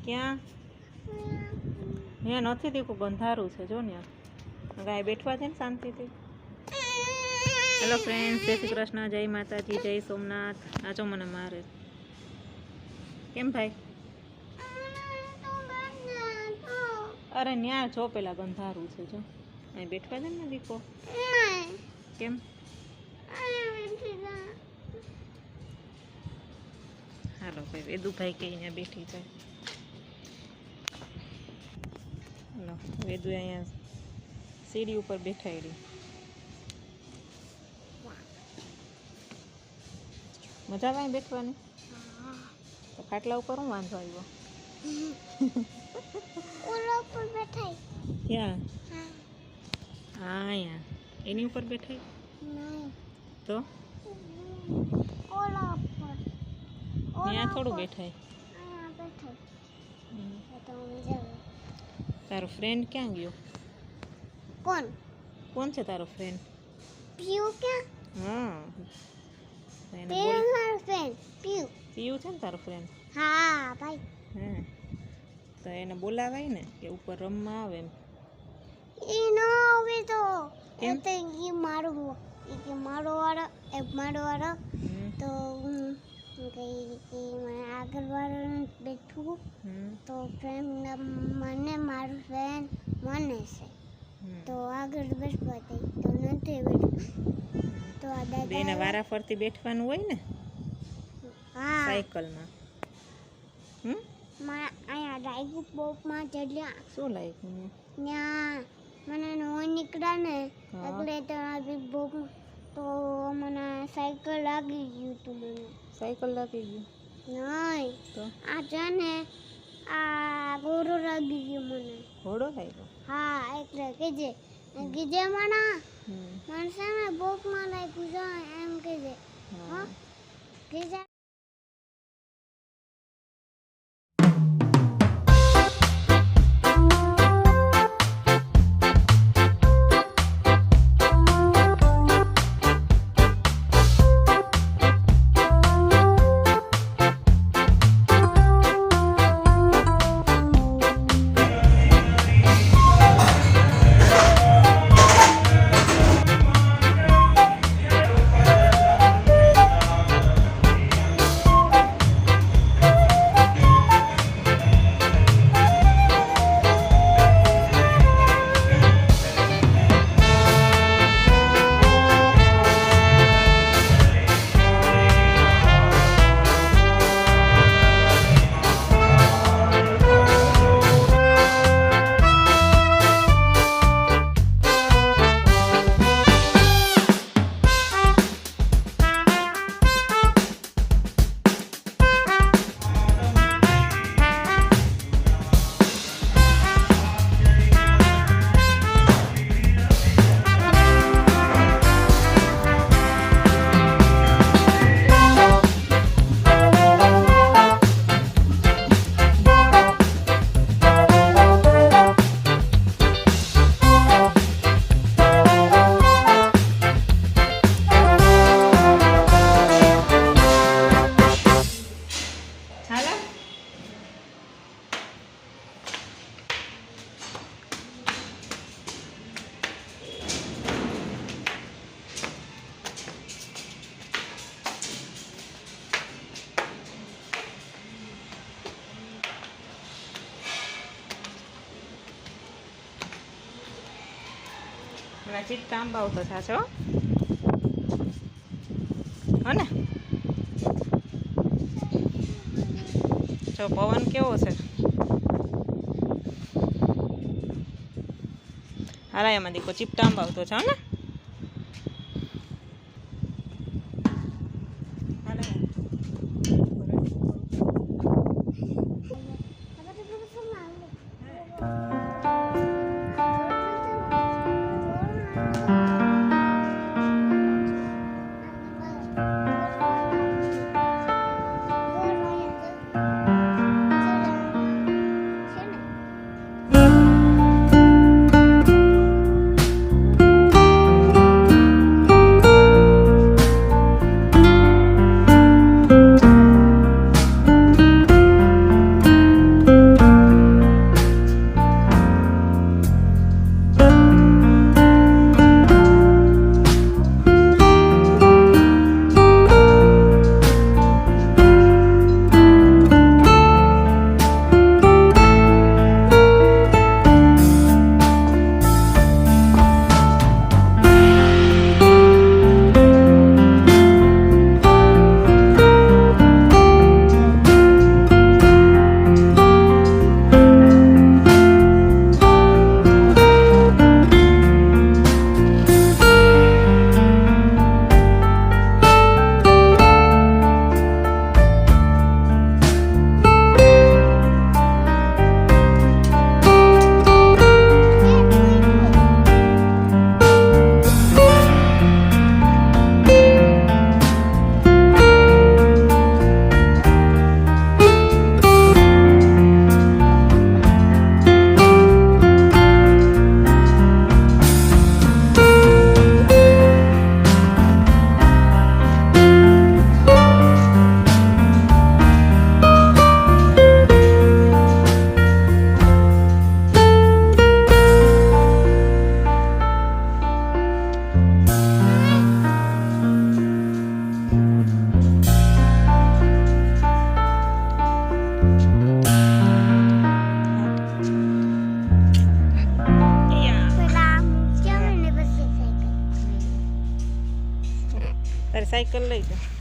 ક્યાં? અહીંયા નથી દીકું, ગંધારું છે જો ને. ગાય બેઠવા છે ને શાંતિથી. હેલો ફ્રેન્ડ્સ, જય શ્રી કૃષ્ણ, જય માતાજી, જય સોમનાથ. આજો મને મારે કેમ ભાઈ? અરે ન્યા જો પેલા ગંધારું છે જો. અહીં બેઠવા છે ને દીકો. કેમ? હાલો ભાઈ, વેદુભાઈ કે અહીંયા બેઠી છે. હાલો, વેદુ અહીંયા સીડી ઉપર બેઠાડી. મજા આવે બેઠવાની? તો ખાટલા ઉપર હું વાંધો આવ્યો? ક્યાં? હા અહીંયા એની ઉપર બેઠાઈ તો ત્યાં થોડું બેઠાય. તારો ફ્રેન્ડ ક્યાં ગયો? કોણ છે તારો ફ્રેન્ડ? પીયુ ક્યાં? હા મારો ફ્રેન્ડ પીયુ. પીયુ છે ને તારો ફ્રેન્ડ? હા ભાઈ. હા તો એને બોલાવાય ને કે ઉપર રમવા આવે એમ. એ ન આવે તો કેમ? એ મારો વાળો તો મને આગળ વાળો બેઠું તો ફ્રેન્ડ મને મારું ફ્રેન્ડ મને છે તો આગળ બેસવા દે તો નથી બેઠું તો આ દાદા બેને વારા ફરતી બેઠવાનું હોય ને હા સાયકલમાં. અહીંયા રાઈગુ બોપમાં ચડ્યા. શું લાગ્યું? ત્યાં મને નો નીકળ્યા ને એટલે તો બોપ તો મને સાયકલ લાગી ગયું તું. મને સાયકલ લાગી ગયું? નહીં તો આ છે ને આ ઘોડો લાગી ગયો મને. ઘોડો લાગ્યો? હા એટલે કીજે મને છે ને બોપમાં લાગ્યું છે એમ કીજે. હા કીજે. નજીક તાંબાવ તો થશે હો ને. જો પવન કેવો છે. હારા એમાં દીકો ચીપટાંબ આવતો છે ને. સાયકલ લઈ જા